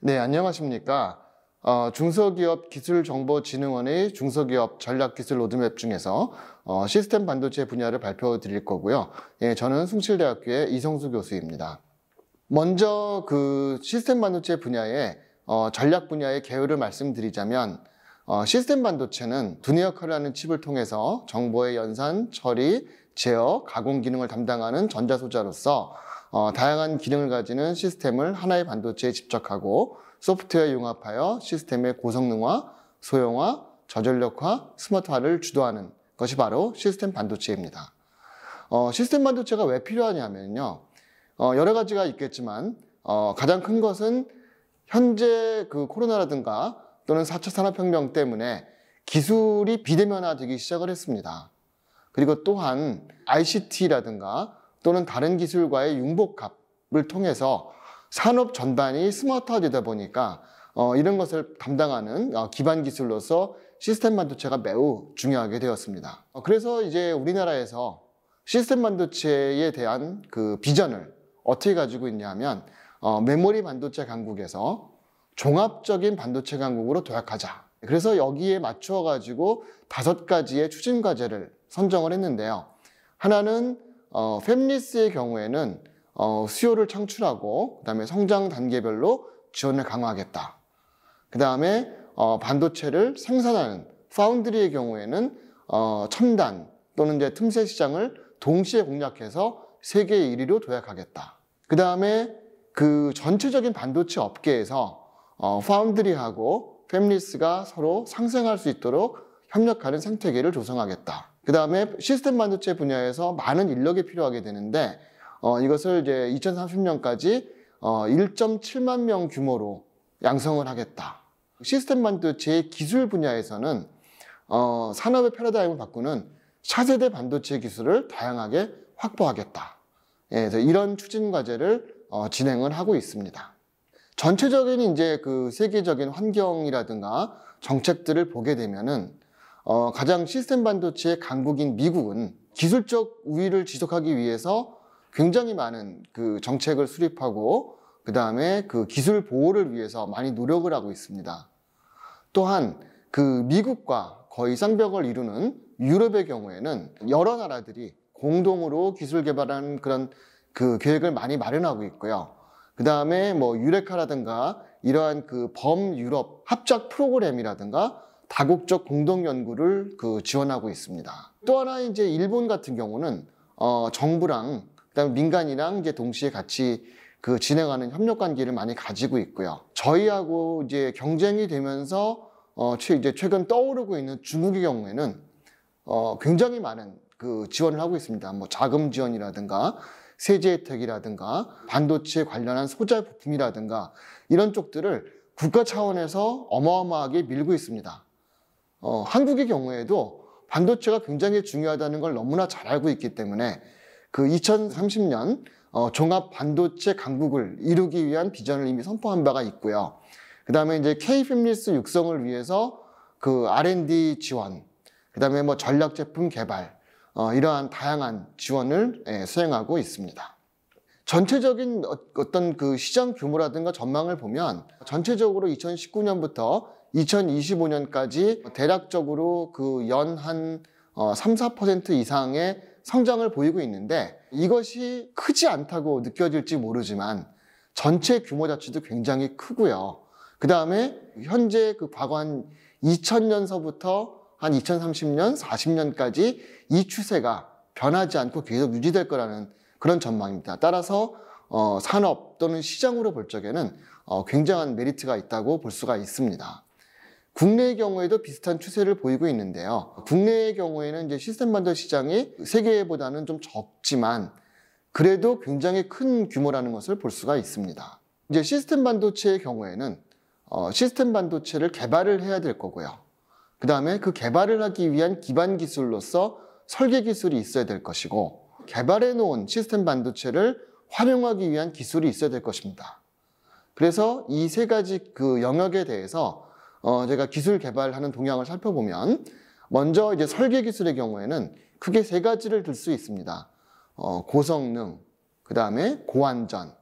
네, 안녕하십니까. 중소기업기술정보진흥원의 중소기업 전략기술 로드맵 중에서 시스템 반도체 분야를 발표 드릴 거고요. 예, 저는 숭실대학교의 이성수 교수입니다. 먼저 그 시스템 반도체 분야의 전략 분야의 개요를 말씀드리자면 시스템 반도체는 두뇌 역할을 하는 칩을 통해서 정보의 연산, 처리, 제어, 가공 기능을 담당하는 전자소자로서 다양한 기능을 가지는 시스템을 하나의 반도체에 집적하고 소프트웨어에 융합하여 시스템의 고성능화, 소형화, 저전력화, 스마트화를 주도하는 것이 바로 시스템 반도체입니다. 시스템 반도체가 왜 필요하냐면요. 여러 가지가 있겠지만 가장 큰 것은 현재 그 코로나라든가 또는 4차 산업혁명 때문에 기술이 비대면화되기 시작을 했습니다. 그리고 또한 ICT라든가 또는 다른 기술과의 융복합을 통해서 산업 전반이 스마트화되다 보니까 이런 것을 담당하는 기반 기술로서 시스템 반도체가 매우 중요하게 되었습니다. 그래서 이제 우리나라에서 시스템 반도체에 대한 그 비전을 어떻게 가지고 있냐면 메모리 반도체 강국에서 종합적인 반도체 강국으로 도약하자. 그래서 여기에 맞추어 가지고 5가지의 추진 과제를 선정을 했는데요. 하나는 팹리스의 경우에는 수요를 창출하고 그다음에 성장 단계별로 지원을 강화하겠다. 그다음에 반도체를 생산하는 파운드리의 경우에는 첨단 또는 이제 틈새 시장을 동시에 공략해서 세계 1위로 도약하겠다. 그다음에 그 전체적인 반도체 업계에서 파운드리하고 팹리스가 서로 상생할 수 있도록 협력하는 생태계를 조성하겠다. 그 다음에 시스템 반도체 분야에서 많은 인력이 필요하게 되는데 이것을 이제 2030년까지 1.7만 명 규모로 양성을 하겠다. 시스템 반도체의 기술 분야에서는 산업의 패러다임을 바꾸는 차세대 반도체 기술을 다양하게 확보하겠다. 예, 그래서 이런 추진 과제를 진행을 하고 있습니다. 전체적인 이제 그 세계적인 환경이라든가 정책들을 보게 되면은 가장 시스템 반도체의 강국인 미국은 기술적 우위를 지속하기 위해서 굉장히 많은 그 정책을 수립하고 그 다음에 그 기술 보호를 위해서 많이 노력을 하고 있습니다. 또한 그 미국과 거의 쌍벽을 이루는 유럽의 경우에는 여러 나라들이 공동으로 기술 개발하는 그런 그 계획을 많이 마련하고 있고요. 그 다음에 뭐 유레카라든가 이러한 그 범유럽 합작 프로그램이라든가 다국적 공동 연구를 그 지원하고 있습니다. 또 하나 이제 일본 같은 경우는 정부랑 그다음에 민간이랑 이제 동시에 같이 그 진행하는 협력 관계를 많이 가지고 있고요. 저희하고 이제 경쟁이 되면서 이제 최근 떠오르고 있는 중국의 경우에는 굉장히 많은 그 지원을 하고 있습니다. 뭐 자금 지원이라든가 세제 혜택이라든가 반도체 관련한 소재 부품이라든가 이런 쪽들을 국가 차원에서 어마어마하게 밀고 있습니다. 한국의 경우에도 반도체가 굉장히 중요하다는 걸 너무나 잘 알고 있기 때문에 그 2030년 종합 반도체 강국을 이루기 위한 비전을 이미 선포한 바가 있고요. 그 다음에 이제 K-팹리스 육성을 위해서 그 R&D 지원, 그 다음에 뭐 전략 제품 개발, 이러한 다양한 지원을 수행하고 있습니다. 전체적인 어떤 그 시장 규모라든가 전망을 보면 전체적으로 2019년부터 2025년까지 대략적으로 그 연 한 3, 4% 이상의 성장을 보이고 있는데 이것이 크지 않다고 느껴질지 모르지만 전체 규모 자체도 굉장히 크고요. 그 다음에 현재 그 과거 한 2000년서부터 한 2030년, 40년까지 이 추세가 변하지 않고 계속 유지될 거라는 그런 전망입니다. 따라서 산업 또는 시장으로 볼 적에는 굉장한 메리트가 있다고 볼 수가 있습니다. 국내의 경우에도 비슷한 추세를 보이고 있는데요. 국내의 경우에는 이제 시스템 반도체 시장이 세계보다는 좀 적지만 그래도 굉장히 큰 규모라는 것을 볼 수가 있습니다. 이제 시스템 반도체의 경우에는 시스템 반도체를 개발을 해야 될 거고요. 그 다음에 그 개발을 하기 위한 기반 기술로서 설계 기술이 있어야 될 것이고 개발해 놓은 시스템 반도체를 활용하기 위한 기술이 있어야 될 것입니다. 그래서 이 세 가지 그 영역에 대해서 제가 기술 개발하는 동향을 살펴보면 먼저 이제 설계 기술의 경우에는 크게 3가지를 들 수 있습니다. 고성능, 그 다음에 고안전,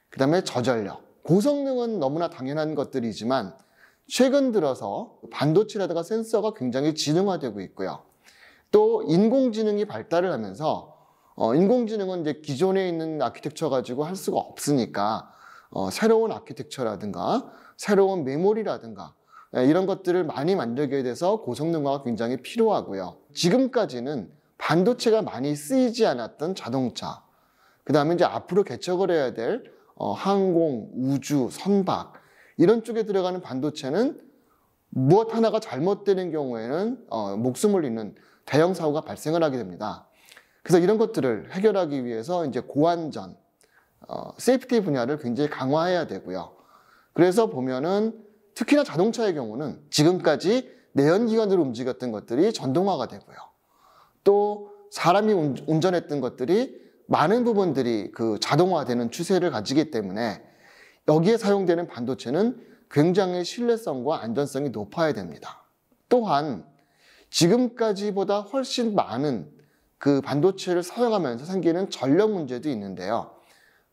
그 다음에 저전력. 고성능은 너무나 당연한 것들이지만 최근 들어서 반도체라든가 센서가 굉장히 지능화되고 있고요. 또 인공지능이 발달을 하면서 인공지능은 이제 기존에 있는 아키텍처 가지고 할 수가 없으니까 새로운 아키텍처라든가 새로운 메모리라든가 이런 것들을 많이 만들게 돼서 고성능화가 굉장히 필요하고요. 지금까지는 반도체가 많이 쓰이지 않았던 자동차, 그 다음에 이제 앞으로 개척을 해야 될 항공, 우주, 선박 이런 쪽에 들어가는 반도체는 무엇 하나가 잘못되는 경우에는 목숨을 잃는 대형 사고가 발생을 하게 됩니다. 그래서 이런 것들을 해결하기 위해서 이제 고안전, 세이프티 분야를 굉장히 강화해야 되고요. 그래서 보면은 특히나 자동차의 경우는 지금까지 내연기관으로 움직였던 것들이 전동화가 되고요. 또 사람이 운전했던 것들이 많은 부분들이 그 자동화되는 추세를 가지기 때문에 여기에 사용되는 반도체는 굉장히 신뢰성과 안전성이 높아야 됩니다. 또한 지금까지보다 훨씬 많은 그 반도체를 사용하면서 생기는 전력 문제도 있는데요.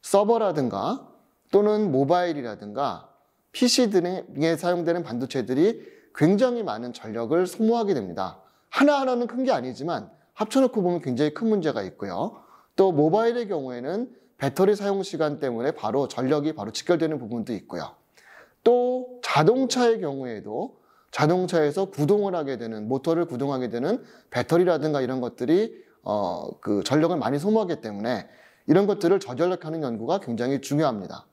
서버라든가 또는 모바일이라든가 PC 등에 사용되는 반도체들이 굉장히 많은 전력을 소모하게 됩니다. 하나하나는 큰 게 아니지만 합쳐놓고 보면 굉장히 큰 문제가 있고요. 또 모바일의 경우에는 배터리 사용 시간 때문에 전력이 바로 직결되는 부분도 있고요. 또 자동차의 경우에도 자동차에서 구동을 하게 되는, 모터를 구동하게 되는 배터리라든가 이런 것들이 그 전력을 많이 소모하기 때문에 이런 것들을 저전력하는 연구가 굉장히 중요합니다.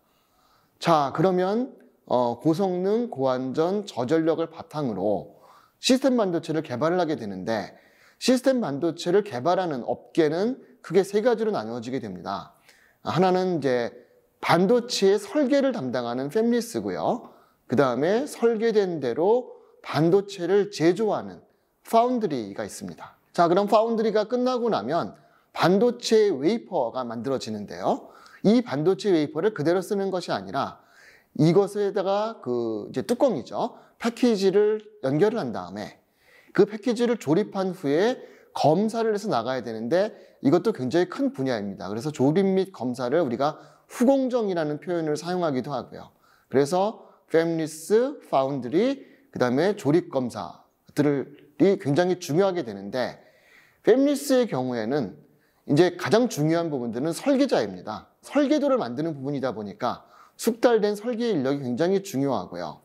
자, 그러면 고성능, 고안전, 저전력을 바탕으로 시스템 반도체를 개발을 하게 되는데 시스템 반도체를 개발하는 업계는 크게 세 가지로 나누어지게 됩니다. 하나는 이제 반도체의 설계를 담당하는 팹리스고요. 그 다음에 설계된 대로 반도체를 제조하는 파운드리가 있습니다. 자, 그럼 파운드리가 끝나고 나면 반도체 웨이퍼가 만들어지는데요. 이 반도체 웨이퍼를 그대로 쓰는 것이 아니라 이것에다가 이제 뚜껑이죠. 패키지를 연결을 한 다음에 그 패키지를 조립한 후에 검사를 해서 나가야 되는데 이것도 굉장히 큰 분야입니다. 그래서 조립 및 검사를 우리가 후공정이라는 표현을 사용하기도 하고요. 그래서 팹리스, 파운드리, 그 다음에 조립 검사들이 굉장히 중요하게 되는데 팹리스의 경우에는 이제 가장 중요한 부분들은 설계자입니다. 설계도를 만드는 부분이다 보니까 숙달된 설계 인력이 굉장히 중요하고요.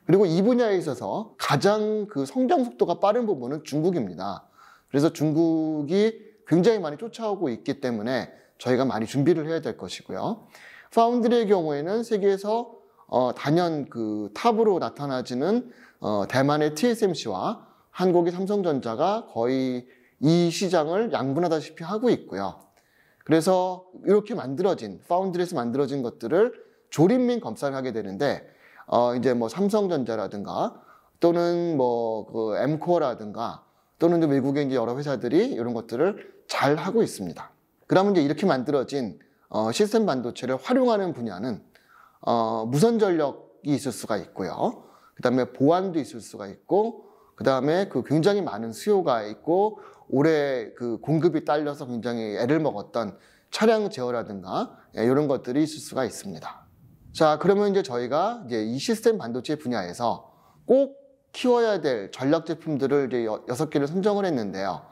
그리고 이 분야에 있어서 가장 그 성장 속도가 빠른 부분은 중국입니다. 그래서 중국이 굉장히 많이 쫓아오고 있기 때문에 저희가 많이 준비를 해야 될 것이고요. 파운드리의 경우에는 세계에서 단연 그 탑으로 나타나지는 대만의 TSMC와 한국의 삼성전자가 거의 이 시장을 양분하다시피 하고 있고요. 그래서 이렇게 만들어진, 파운드리에서 만들어진 것들을 조립 및 검사를 하게 되는데 이제 뭐 삼성전자라든가 또는 그 엠코어라든가 또는 외국의 이제 여러 회사들이 이런 것들을 잘 하고 있습니다. 그러면 이제 이렇게 만들어진 시스템 반도체를 활용하는 분야는 무선 전력이 있을 수가 있고요. 그 다음에 보안도 있을 수가 있고, 그 다음에 그 굉장히 많은 수요가 있고, 올해 그 공급이 딸려서 굉장히 애를 먹었던 차량 제어라든가 이런 것들이 있을 수가 있습니다. 자, 그러면 이제 저희가 이제 이 시스템 반도체 분야에서 꼭 키워야 될 전략 제품들을 이제 6개를 선정을 했는데요.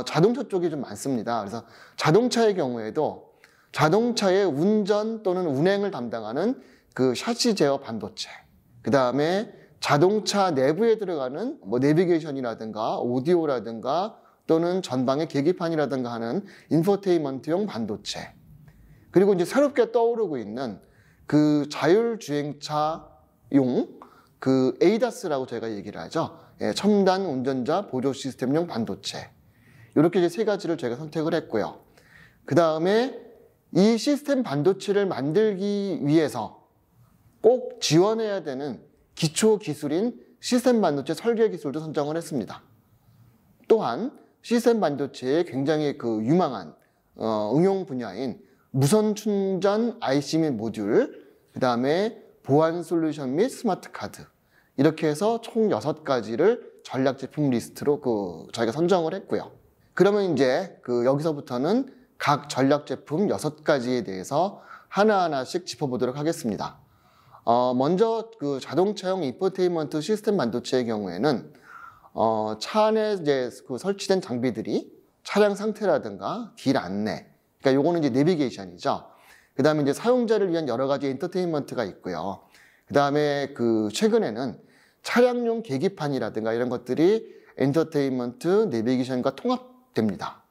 자동차 쪽이 좀 많습니다. 그래서 자동차의 경우에도 자동차의 운전 또는 운행을 담당하는 그 샤시 제어 반도체, 그 다음에 자동차 내부에 들어가는 뭐 내비게이션이라든가 오디오라든가 또는 전방의 계기판이라든가 하는 인포테인먼트용 반도체, 그리고 이제 새롭게 떠오르고 있는 그 자율주행차용 그 ADAS라고 저희가 얘기를 하죠. 첨단 운전자 보조 시스템용 반도체. 이렇게 이제 세 가지를 저희가 선택을 했고요. 그 다음에 이 시스템 반도체를 만들기 위해서 꼭 지원해야 되는 기초 기술인 시스템 반도체 설계 기술도 선정을 했습니다. 또한 시스템 반도체의 굉장히 그 유망한 응용 분야인 무선 충전 IC 및 모듈, 그 다음에 보안 솔루션 및 스마트 카드, 이렇게 해서 총 6가지를 전략 제품 리스트로 저희가 선정을 했고요. 그러면 이제 여기서부터는 각 전략 제품 6가지에 대해서 하나하나씩 짚어보도록 하겠습니다. 먼저 그 자동차용 인포테인먼트 시스템 반도체의 경우에는 차 안에 이제 그 설치된 장비들이 차량 상태라든가 길 안내, 그러니까 요거는 이제 내비게이션이죠. 그 다음에 이제 사용자를 위한 여러 가지 엔터테인먼트가 있고요. 그 다음에 그 최근에는 차량용 계기판이라든가 이런 것들이 엔터테인먼트, 내비게이션과 통합됩니다.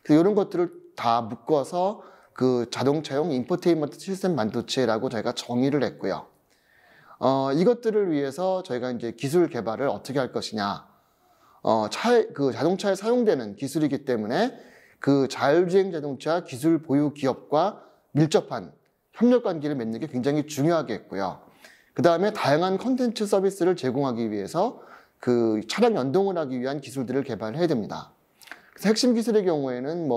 그래서 이런 것들을 다 묶어서 그 자동차용 인포테인먼트 시스템 반도체라고 저희가 정의를 했고요. 이것들을 위해서 저희가 이제 기술 개발을 어떻게 할 것이냐. 그 자동차에 사용되는 기술이기 때문에 그 자율주행 자동차 기술 보유 기업과 밀접한 협력 관계를 맺는 게 굉장히 중요하겠고요. 그 다음에 다양한 컨텐츠 서비스를 제공하기 위해서 그 차량 연동을 하기 위한 기술들을 개발해야 됩니다. 그래서 핵심 기술의 경우에는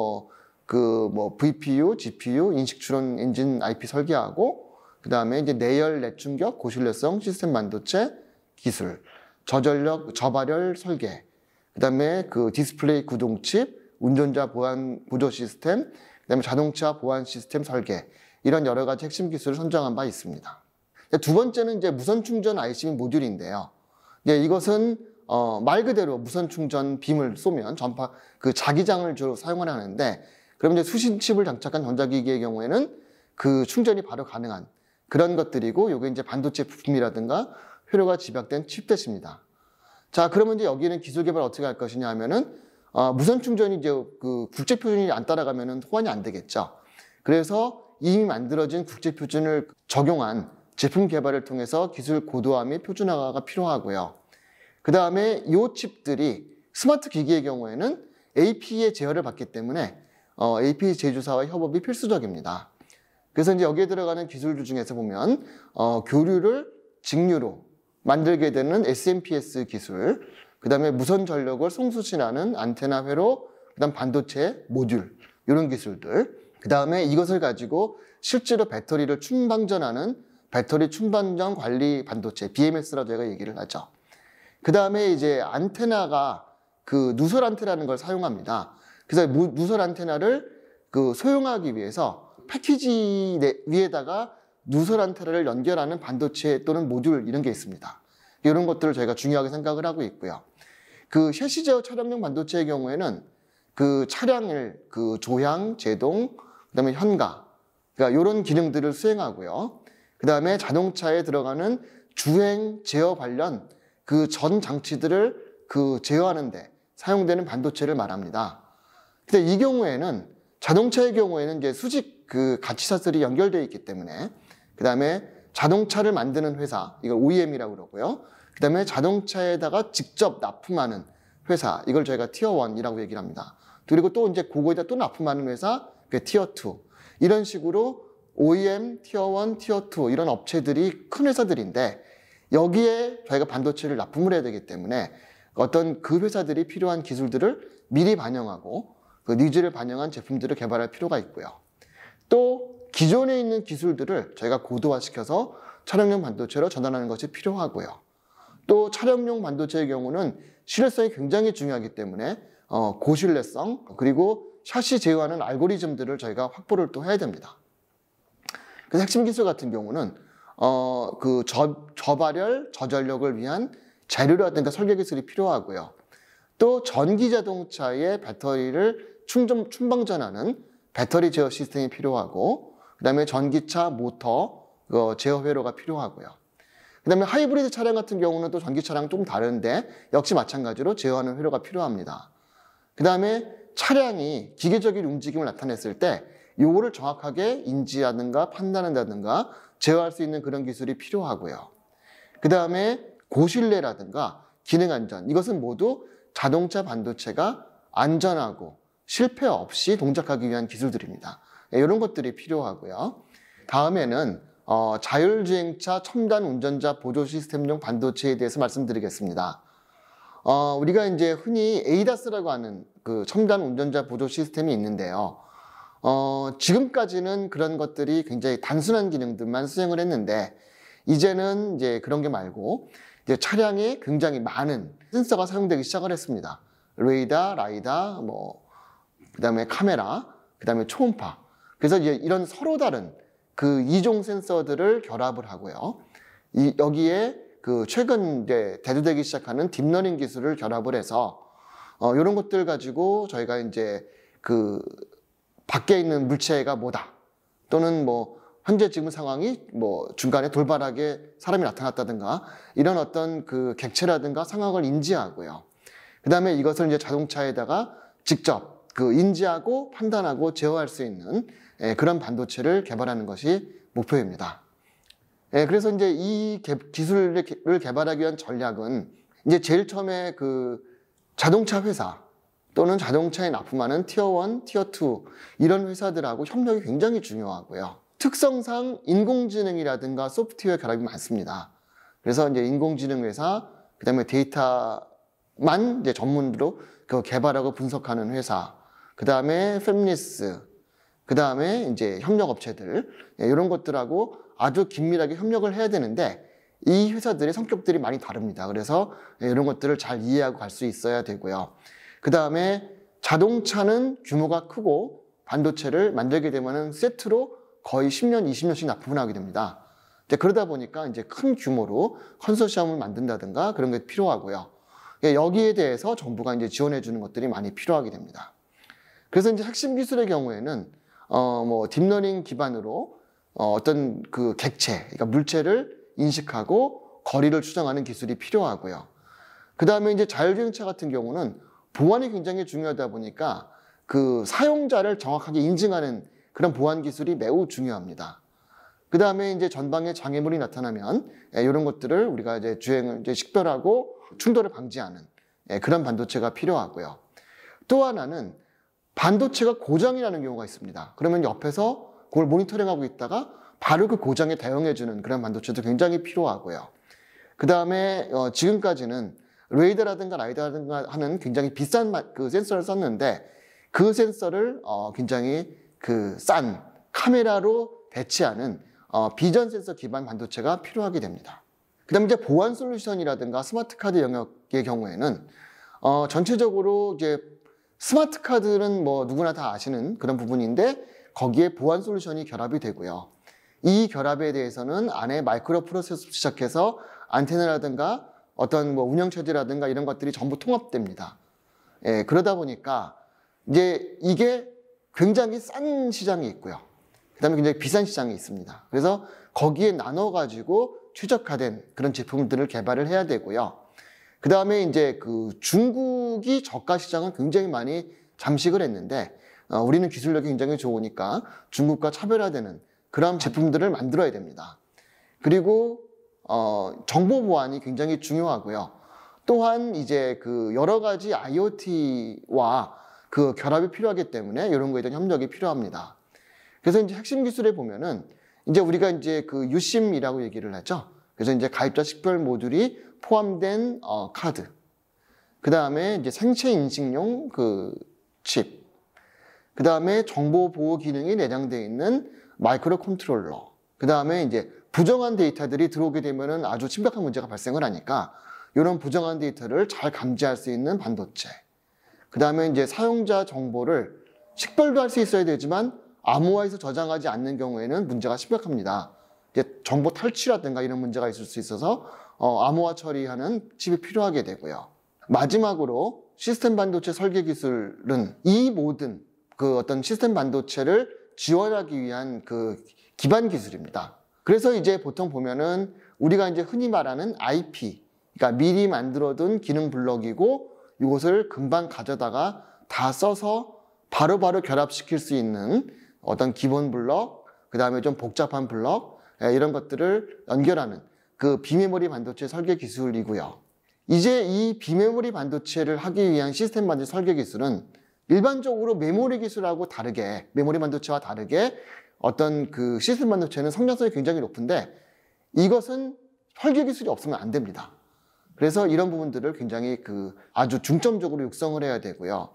VPU, GPU, 인식추론 엔진 IP 설계하고, 그 다음에 이제 내열, 내충격, 고신뢰성 시스템 반도체 기술, 저전력, 저발열 설계, 그 다음에 그 디스플레이 구동칩, 운전자 보안 보조 시스템, 그 다음에 자동차 보안 시스템 설계, 이런 여러 가지 핵심 기술을 선정한 바 있습니다. 두 번째는 이제 무선 충전 IC 모듈인데요. 이것은 말 그대로 무선 충전 빔을 쏘면 전파 그 자기장을 주로 사용을 하는데, 그럼 이제 수신칩을 장착한 전자기기의 경우에는 그 충전이 바로 가능한 그런 것들이고, 요게 이제 반도체 부품이라든가 회로가 집약된 칩셋입니다. 자, 그러면 이제 여기는 기술 개발 어떻게 할 것이냐 하면은 무선 충전이 이제 그 국제 표준이 안 따라가면은 호환이 안 되겠죠. 그래서 이미 만들어진 국제 표준을 적용한 제품 개발을 통해서 기술 고도화 및 표준화가 필요하고요. 그 다음에 이 칩들이 스마트 기기의 경우에는 AP의 제어를 받기 때문에 AP 제조사와 협업이 필수적입니다. 그래서 이제 여기에 들어가는 기술들 중에서 보면 교류를 직류로 만들게 되는 SMPS 기술, 그 다음에 무선 전력을 송수신하는 안테나 회로, 그 다음 반도체 모듈, 이런 기술들. 그 다음에 이것을 가지고 실제로 배터리를 충방전하는 배터리 충방전 관리 반도체, BMS라고 제가 얘기를 하죠. 그 다음에 이제 안테나가 그 누설 안테나라는 걸 사용합니다. 그래서 누설 안테나를 그 소용하기 위해서 패키지 위에다가 누설 안테나를 연결하는 반도체 또는 모듈 이런 게 있습니다. 이런 것들을 저희가 중요하게 생각을 하고 있고요. 그 셰시 제어 차량용 반도체의 경우에는 그 차량을 그 조향, 제동, 그다음에 현가, 그러니까 이런 기능들을 수행하고요. 그다음에 자동차에 들어가는 주행 제어 관련 그 전 장치들을 그 제어하는데 사용되는 반도체를 말합니다. 근데 이 경우에는 자동차의 경우에는 이제 수직 그 가치사슬이 연결되어 있기 때문에, 그 다음에 자동차를 만드는 회사, 이걸 OEM이라고 그러고요. 그 다음에 자동차에다가 직접 납품하는 회사, 이걸 저희가 티어 1이라고 얘기를 합니다. 그리고 또 이제 그거에다 또 납품하는 회사, 그게 티어 2. 이런 식으로 OEM, 티어 1, 티어 2 이런 업체들이 큰 회사들인데, 여기에 저희가 반도체를 납품을 해야 되기 때문에 어떤 그 회사들이 필요한 기술들을 미리 반영하고 그 니즈를 반영한 제품들을 개발할 필요가 있고요. 또 기존에 있는 기술들을 저희가 고도화시켜서 차량용 반도체로 전환하는 것이 필요하고요. 또 차량용 반도체의 경우는 신뢰성이 굉장히 중요하기 때문에 고신뢰성, 그리고 샤시 제어하는 알고리즘들을 저희가 확보를 또 해야 됩니다. 그래서 핵심 기술 같은 경우는 그 저발열, 저전력을 위한 재료라든가 설계 기술이 필요하고요. 또 전기 자동차의 배터리를 충방전하는 배터리 제어 시스템이 필요하고, 그 다음에 전기차 모터 제어 회로가 필요하고요. 그 다음에 하이브리드 차량 같은 경우는 또 전기차랑 좀 다른데 역시 마찬가지로 제어하는 회로가 필요합니다. 그 다음에 차량이 기계적인 움직임을 나타냈을 때 요거를 정확하게 인지하든가 판단한다든가 제어할 수 있는 그런 기술이 필요하고요. 그 다음에 고신뢰라든가 기능 안전, 이것은 모두 자동차 반도체가 안전하고 실패 없이 동작하기 위한 기술들입니다. 이런 것들이 필요하고요. 다음에는 자율주행차 첨단 운전자 보조 시스템용 반도체에 대해서 말씀드리겠습니다. 우리가 이제 흔히 ADAS라고 하는 그 첨단 운전자 보조 시스템이 있는데요. 지금까지는 그런 것들이 굉장히 단순한 기능들만 수행을 했는데, 이제는 이제 그런 게 말고 이제 차량에 굉장히 많은 센서가 사용되기 시작을 했습니다. 레이더, 라이다, 그다음에 카메라, 그다음에 초음파. 그래서 이제 이런 서로 다른 그 이종 센서들을 결합을 하고요. 여기에 그 최근 이제 대두되기 시작하는 딥러닝 기술을 결합을 해서 이런 것들 가지고 저희가 이제 그 밖에 있는 물체가 뭐다, 또는 뭐 현재 지금 상황이 뭐 중간에 돌발하게 사람이 나타났다든가 이런 어떤 그 객체라든가 상황을 인지하고요. 그 다음에 이것을 이제 자동차에다가 직접 그 인지하고 판단하고 제어할 수 있는 그런 반도체를 개발하는 것이 목표입니다. 그래서 이제 이 기술을 개발하기 위한 전략은 이제 제일 처음에 그 자동차 회사 또는 자동차에 납품하는 티어 1, 티어 2 이런 회사들하고 협력이 굉장히 중요하고요. 특성상 인공지능이라든가 소프트웨어 결합이 많습니다. 그래서 이제 인공지능 회사, 그 다음에 데이터만 이제 전문으로 그 개발하고 분석하는 회사, 그 다음에 팹리스, 그 다음에 이제 협력업체들, 이런 것들하고 아주 긴밀하게 협력을 해야 되는데 이 회사들의 성격들이 많이 다릅니다. 그래서 이런 것들을 잘 이해하고 갈 수 있어야 되고요. 그 다음에 자동차는 규모가 크고 반도체를 만들게 되면은 세트로 거의 10년, 20년씩 납품을 하게 됩니다. 그러다 보니까 이제 큰 규모로 컨소시엄을 만든다든가 그런 게 필요하고요. 여기에 대해서 정부가 이제 지원해 주는 것들이 많이 필요하게 됩니다. 그래서 이제 핵심 기술의 경우에는 뭐 딥러닝 기반으로 어떤 그 객체, 그러니까 물체를 인식하고 거리를 추정하는 기술이 필요하고요. 그 다음에 이제 자율주행차 같은 경우는 보안이 굉장히 중요하다 보니까 그 사용자를 정확하게 인증하는 그런 보안 기술이 매우 중요합니다. 그 다음에 이제 전방에 장애물이 나타나면 이런 것들을 우리가 이제 주행을 이제 식별하고 충돌을 방지하는 그런 반도체가 필요하고요. 또 하나는 반도체가 고장이 나는 경우가 있습니다. 그러면 옆에서 그걸 모니터링하고 있다가 바로 그 고장에 대응해주는 그런 반도체도 굉장히 필요하고요. 그 다음에 지금까지는 레이더라든가 라이다라든가 하는 굉장히 비싼 그 센서를 썼는데 그 센서를 굉장히 그 싼 카메라로 대체하는 비전 센서 기반 반도체가 필요하게 됩니다. 그 다음에 이제 보안 솔루션이라든가 스마트 카드 영역의 경우에는 전체적으로 이제 스마트 카드는 뭐 누구나 다 아시는 그런 부분인데 거기에 보안 솔루션이 결합이 되고요. 이 결합에 대해서는 안에 마이크로 프로세서부터 시작해서 안테나라든가 어떤 뭐 운영체제라든가 이런 것들이 전부 통합됩니다. 그러다 보니까 이제 이게 굉장히 싼 시장이 있고요. 그 다음에 굉장히 비싼 시장이 있습니다. 그래서 거기에 나눠가지고 최적화된 그런 제품들을 개발을 해야 되고요. 그 다음에 이제 그 중국이 저가 시장은 굉장히 많이 잠식을 했는데 우리는 기술력이 굉장히 좋으니까 중국과 차별화되는 그런 제품들을 만들어야 됩니다. 그리고 정보 보안이 굉장히 중요하고요. 또한 이제 그 여러 가지 IoT와 그 결합이 필요하기 때문에 이런 거에 대한 협력이 필요합니다. 그래서 이제 핵심 기술에 보면은 이제 우리가 이제 그 유심이라고 얘기를 하죠. 그래서 이제 가입자 식별 모듈이 포함된 카드. 그 다음에 이제 생체 인식용 그 칩. 그 다음에 정보 보호 기능이 내장되어 있는 마이크로 컨트롤러. 그 다음에 이제 부정한 데이터들이 들어오게 되면은 아주 심각한 문제가 발생을 하니까 이런 부정한 데이터를 잘 감지할 수 있는 반도체. 그 다음에 이제 사용자 정보를 식별도 할 수 있어야 되지만 암호화해서 저장하지 않는 경우에는 문제가 심각합니다. 이제 정보 탈취라든가 이런 문제가 있을 수 있어서 암호화 처리하는 칩이 필요하게 되고요. 마지막으로 시스템 반도체 설계 기술은 이 모든 그 어떤 시스템 반도체를 지원하기 위한 그 기반 기술입니다. 그래서 이제 보통 보면은 우리가 이제 흔히 말하는 IP, 그러니까 미리 만들어둔 기능 블럭이고 이것을 금방 가져다가 다 써서 바로바로 결합시킬 수 있는 어떤 기본 블럭, 그 다음에 좀 복잡한 블럭, 이런 것들을 연결하는 그 비메모리 반도체 설계 기술이고요. 이제 이 비메모리 반도체를 하기 위한 시스템 반도체 설계 기술은 일반적으로 메모리 기술하고 다르게, 메모리 반도체와 다르게 어떤 그 시스템 반도체는 성장성이 굉장히 높은데 이것은 설계 기술이 없으면 안 됩니다. 그래서 이런 부분들을 굉장히 그 아주 중점적으로 육성을 해야 되고요.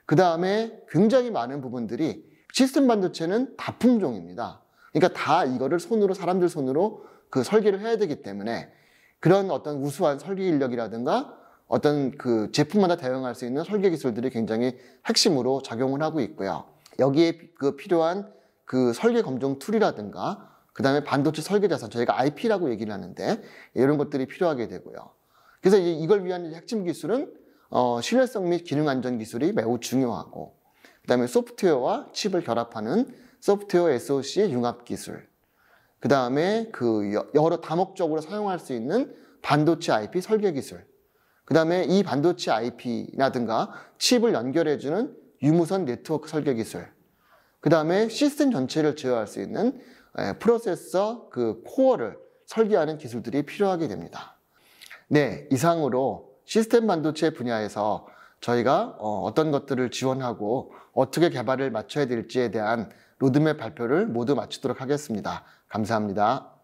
그 다음에 굉장히 많은 부분들이 시스템 반도체는 다품종입니다. 그러니까 다 이거를 손으로, 사람들 손으로 그 설계를 해야 되기 때문에 그런 어떤 우수한 설계 인력이라든가 어떤 그 제품마다 대응할 수 있는 설계 기술들이 굉장히 핵심으로 작용을 하고 있고요. 여기에 그 필요한 그 설계 검증 툴이라든가 그 다음에 반도체 설계 자산, 저희가 IP라고 얘기를 하는데 이런 것들이 필요하게 되고요. 그래서 이걸 위한 핵심 기술은 신뢰성 및 기능 안전 기술이 매우 중요하고, 그 다음에 소프트웨어와 칩을 결합하는 소프트웨어 SoC의 융합 기술, 그 다음에 그 여러 다목적으로 사용할 수 있는 반도체 IP 설계 기술, 그 다음에 이 반도체 IP라든가 칩을 연결해주는 유무선 네트워크 설계 기술, 그 다음에 시스템 전체를 제어할 수 있는 프로세서 그 코어를 설계하는 기술들이 필요하게 됩니다. 네, 이상으로 시스템 반도체 분야에서 저희가 어떤 것들을 지원하고 어떻게 개발을 맞춰야 될지에 대한 로드맵 발표를 모두 마치도록 하겠습니다. 감사합니다.